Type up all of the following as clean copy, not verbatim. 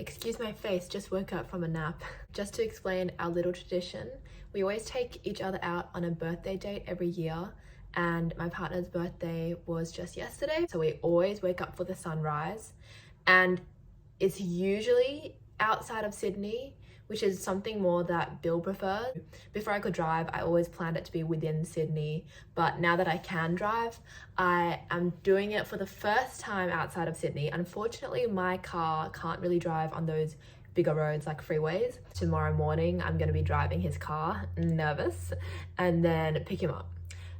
Excuse my face, just woke up from a nap. Just to explain our little tradition, we always take each other out on a birthday date every year, and my partner's birthday was just yesterday, so we always wake up for the sunrise, and it's usually outside of Sydney, which is something more that Bill prefers. Before I could drive, I always planned it to be within Sydney, but now that I can drive, I am doing it for the first time outside of Sydney. Unfortunately, my car can't really drive on those bigger roads like freeways. Tomorrow morning, I'm gonna be driving his car, nervous, and then pick him up.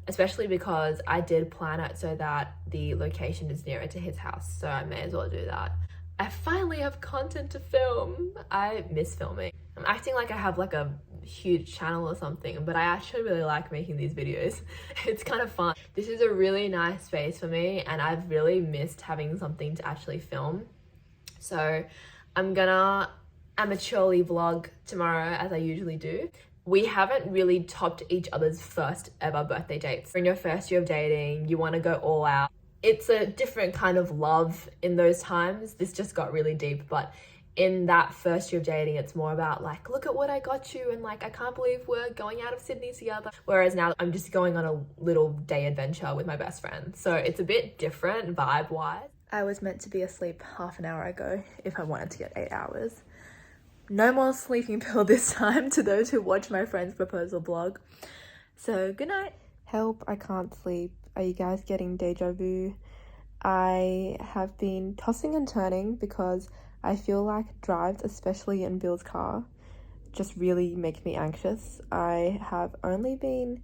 Especially because I did plan it so that the location is nearer to his house, so I may as well do that. I finally have content to film. I miss filming. I'm acting like I have like a huge channel or something, but I actually really like making these videos. It's kind of fun. This is a really nice space for me, and I've really missed having something to actually film. So I'm gonna amateurly vlog tomorrow as I usually do. We haven't really topped each other's first ever birthday dates. In your first year of dating, you want to go all out. It's a different kind of love in those times. This just got really deep, but in that first year of dating, it's more about like, look at what I got you, and like, I can't believe we're going out of Sydney together. Whereas now I'm just going on a little day adventure with my best friend. So it's a bit different vibe-wise. I was meant to be asleep half an hour ago if I wanted to get 8 hours. No more sleeping pill this time to those who watch my friend's proposal vlog. So good night. Help, I can't sleep. Are you guys getting deja vu? I have been tossing and turning because I feel like drives, especially in Bill's car, just really make me anxious. I have only been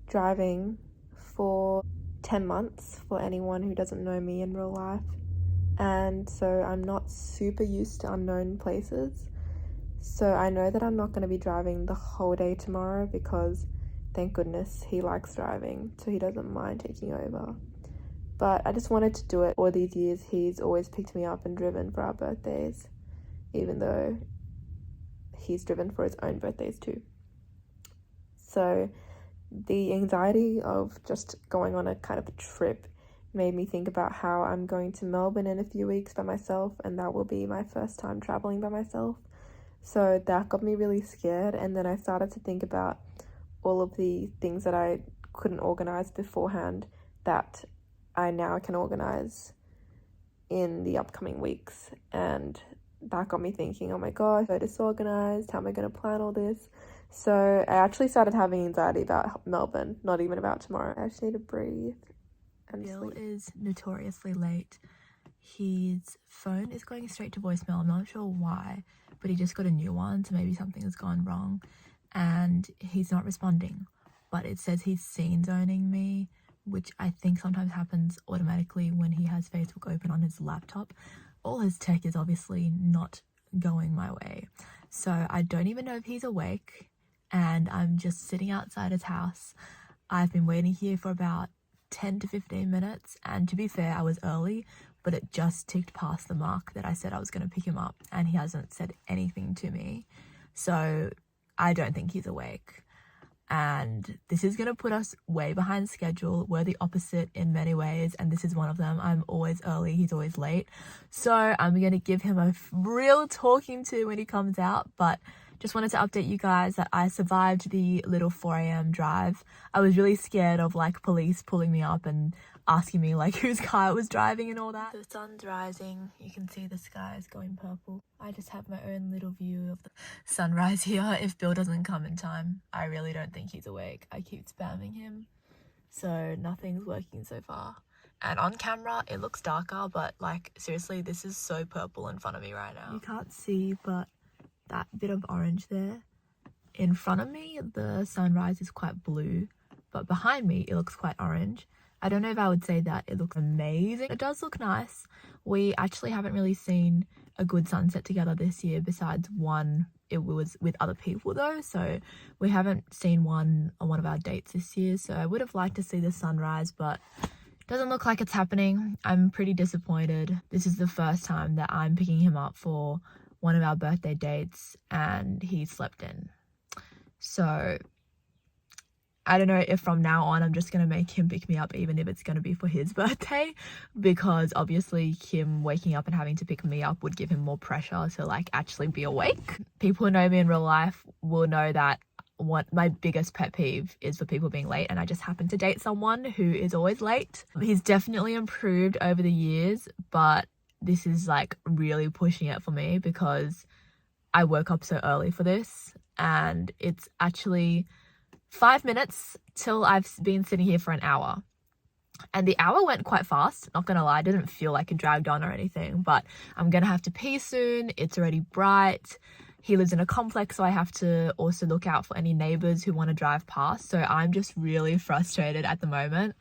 driving for 10 months for anyone who doesn't know me in real life. And so I'm not super used to unknown places. So I know that I'm not going to be driving the whole day tomorrow because thank goodness he likes driving, so he doesn't mind taking over. But I just wanted to do it. All these years, he's always picked me up and driven for our birthdays, even though he's driven for his own birthdays too. So the anxiety of just going on a kind of a trip made me think about how I'm going to Melbourne in a few weeks by myself, and that will be my first time traveling by myself. So that got me really scared, and then I started to think about all of the things that I couldn't organize beforehand that I now can organize in the upcoming weeks. And that got me thinking, oh my gosh, so disorganized, how am I going to plan all this? So I actually started having anxiety about Melbourne, not even about tomorrow. I just need to breathe and Bill sleep. is notoriously late. His phone is going straight to voicemail. I'm not sure why, but he just got a new one, so maybe something has gone wrong. And he's not responding, but it says he's scene zoning me, which I think sometimes happens automatically when he has Facebook open on his laptop. All his tech is obviously not going my way, so I don't even know if he's awake, and I'm just sitting outside his house. I've been waiting here for about 10 to 15 minutes, and to be fair, I was early, but it just ticked past the mark that I said I was going to pick him up, and he hasn't said anything to me, so I don't think he's awake. And this is going to put us way behind schedule. We're the opposite in many ways, and this is one of them. I'm always early, he's always late. So I'm going to give him a real talking to when he comes out, but just wanted to update you guys that I survived the little 4 a.m. drive. I was really scared of like police pulling me up and asking me like whose car I was driving and all that. The sun's rising. You can see the sky is going purple. I just have my own little view of the sunrise here. If Bill doesn't come in time, I really don't think he's awake. I keep spamming him, so nothing's working so far. And on camera, it looks darker, but like seriously, this is so purple in front of me right now. You can't see, but that bit of orange there in front of me, the sunrise is quite blue, but behind me, it looks quite orange. I don't know if I would say that it looks amazing. It does look nice. We actually haven't really seen a good sunset together this year besides one. It was with other people though, so we haven't seen one on one of our dates this year, so I would have liked to see the sunrise, but it doesn't look like it's happening. I'm pretty disappointed. This is the first time that I'm picking him up for one of our birthday dates, and he slept in. So I don't know if from now on I'm just gonna make him pick me up, even if it's gonna be for his birthday, because obviously him waking up and having to pick me up would give him more pressure to like actually be awake. People who know me in real life will know that what my biggest pet peeve is for people being late, and I just happen to date someone who is always late. He's definitely improved over the years, but this is like really pushing it for me because I woke up so early for this, and it's actually 5 minutes till I've been sitting here for an hour. And the hour went quite fast, not gonna lie. It didn't feel like it dragged on or anything, but I'm gonna have to pee soon. It's already bright. He lives in a complex, so I have to also look out for any neighbors who want to drive past. So I'm just really frustrated at the moment,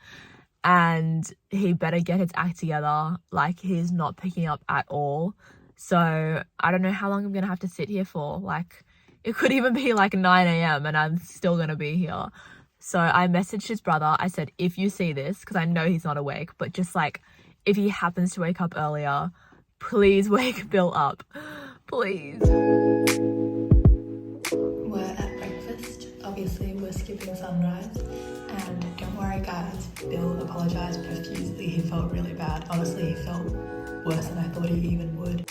and he better get his act together. Like, he's not picking up at all. So I don't know how long I'm gonna have to sit here for. Like, it could even be like 9 a.m. and I'm still gonna be here. So I messaged his brother. I said, if you see this, because I know he's not awake, but just like, if he happens to wake up earlier, please wake Bill up. Please. We're at breakfast. Obviously, we're skipping sunrise. And don't worry, guys, Bill apologized profusely. He felt really bad. Honestly, he felt worse than I thought he even would.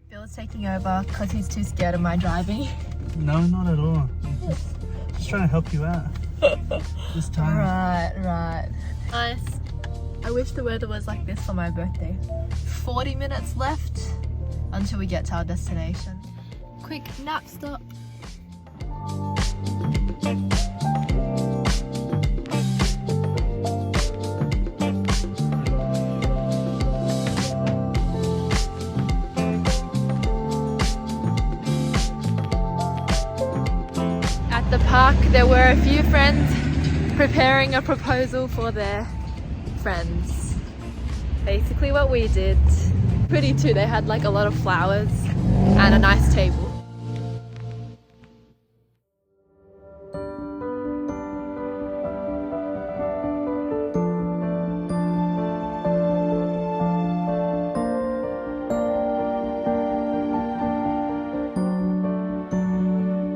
Bill's taking over because he's too scared of my driving. No, not at all. Just trying to help you out. This time. Right. Nice. I wish the weather was like this for my birthday. 40 minutes left until we get to our destination. Quick nap stop. At the park, there were a few friends preparing a proposal for their friends. Basically what we did. Pretty too, they had like a lot of flowers and a nice table.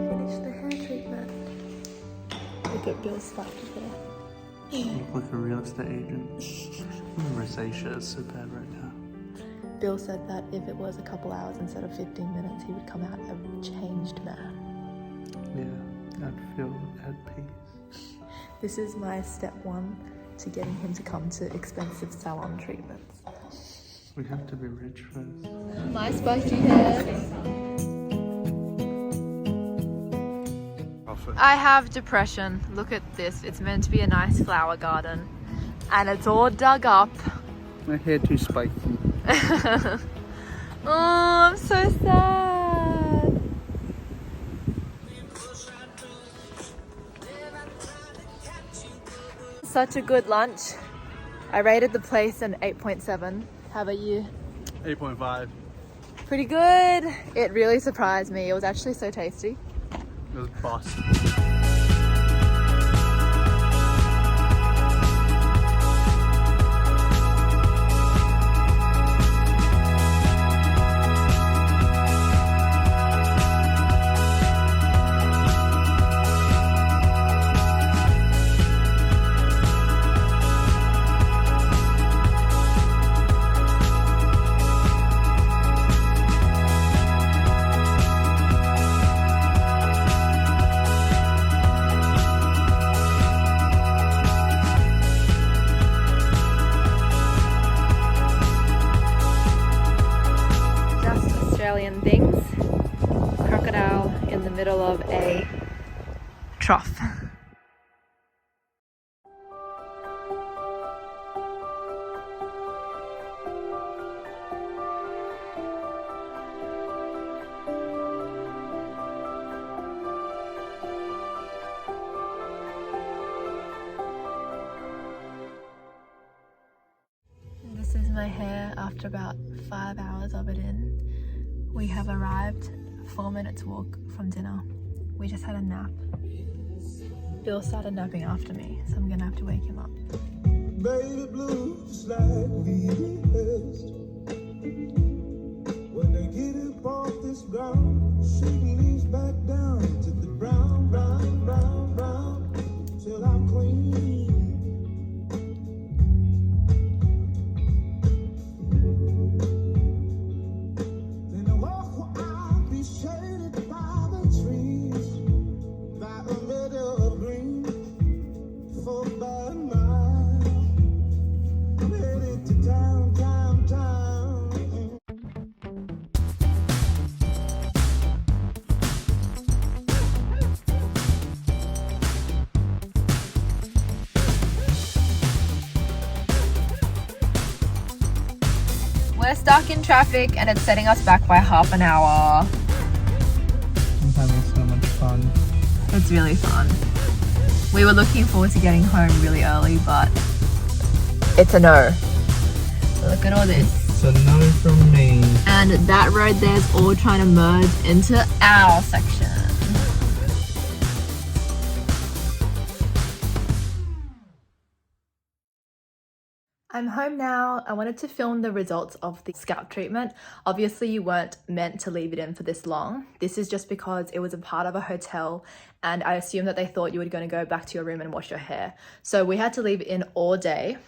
Finish the hair treatment. Look at Bill's spiked hair. You look like a real estate agent. Rosacea is so bad right now. Bill said that if it was a couple hours instead of 15 minutes, he would come out a changed man. Yeah, I'd feel at peace. This is my step one to getting him to come to expensive salon treatments. We have to be rich first. My spiky hair. I have depression. Look at this. It's meant to be a nice flower garden. And it's all dug up. My hair too spiky. Oh, I'm so sad. Such a good lunch. I rated the place an 8.7. How about you? 8.5. Pretty good. It really surprised me. It was actually so tasty. It was boss. Things. Crocodile in the middle of a trough. after about 5 hours of it in, we have arrived 4 minutes walk from dinner. We just had a nap. Bill started napping after me, so I'm gonna have to wake him up. Baby blue, just like we rehearsed. When they get up off this ground, she leaves back down to the brown, brown, brown, brown, till I'm clean. Then I walk where I'll be shaded by the trees, by a meadow of green, for about a mile. I'm headed to town, town, town. We're stuck in traffic and it's setting us back by half an hour. I'm having so much fun. It's really fun. We were looking forward to getting home really early, but it's a no. Look at all this. It's a no from me. And that road there's all trying to merge into our section. I'm home now. I wanted to film the results of the scalp treatment. Obviously you weren't meant to leave it in for this long. This is just because it was a part of a hotel and I assumed that they thought you were going to go back to your room and wash your hair. So we had to leave it in all day.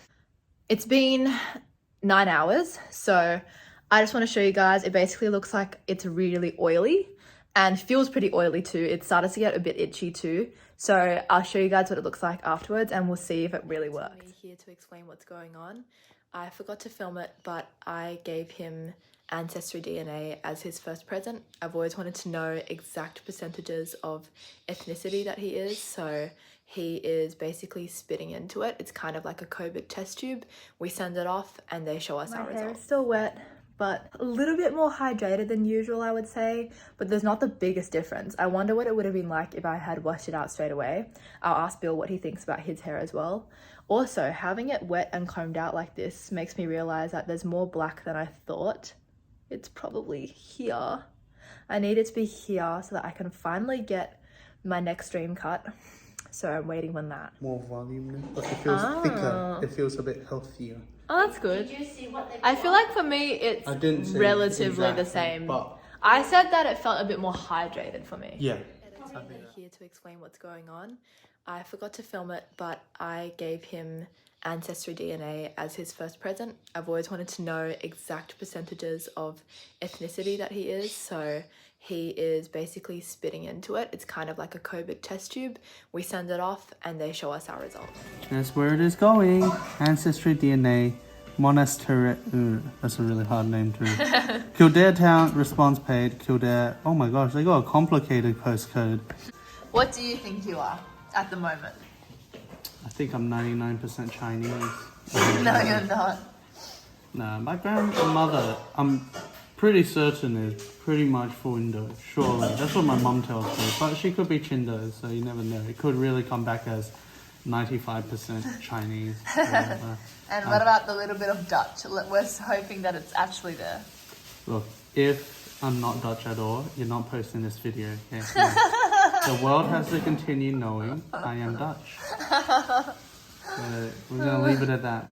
It's been 9 hours. So I just want to show you guys, it basically looks like it's really oily and feels pretty oily too. It started to get a bit itchy too. So I'll show you guys what it looks like afterwards and we'll see if it really works. Me here to explain what's going on. I forgot to film it, but I gave him ancestry DNA as his first present. I've always wanted to know exact percentages of ethnicity that he is. So he is basically spitting into it. It's kind of like a COVID test tube. We send it off and they show us our results. My hair is still wet, but a little bit more hydrated than usual, I would say, but there's not the biggest difference. I wonder what it would have been like if I had washed it out straight away. I'll ask Bill what he thinks about his hair as well. Also, having it wet and combed out like this makes me realize that there's more black than I thought. It's probably here. I need it to be here so that I can finally get my next dream cut. So I'm waiting on that. More volume, but it feels thicker. It feels a bit healthier. Oh, that's good. Did you see what they I feel like for me, it's I didn't say relatively exactly, the same. but I said that it felt a bit more hydrated for me. yeah. Here to explain what's going on. I forgot to film it, but I gave him ancestry DNA as his first present. I've always wanted to know exact percentages of ethnicity that he is. So he is basically spitting into it. It's kind of like a COVID test tube. We send it off and they show us our results. That's where it is going. Ancestry DNA. Monastery. That's a really hard name too. Kildare town, response paid. Kildare. Oh my gosh, they got a complicated postcode. What do you think you are at the moment? I think I'm 99% Chinese. No, you're not. No, my grandmother, I'm pretty certain is pretty much full Indo. Surely. That's what my mum tells me. But she could be Chindo, so you never know. It could really come back as 95% Chinese. And what about the little bit of Dutch? We're hoping that it's actually there. Look, if I'm not Dutch at all, you're not posting this video, okay? The world has to continue knowing I am Dutch. We're going to leave it at that.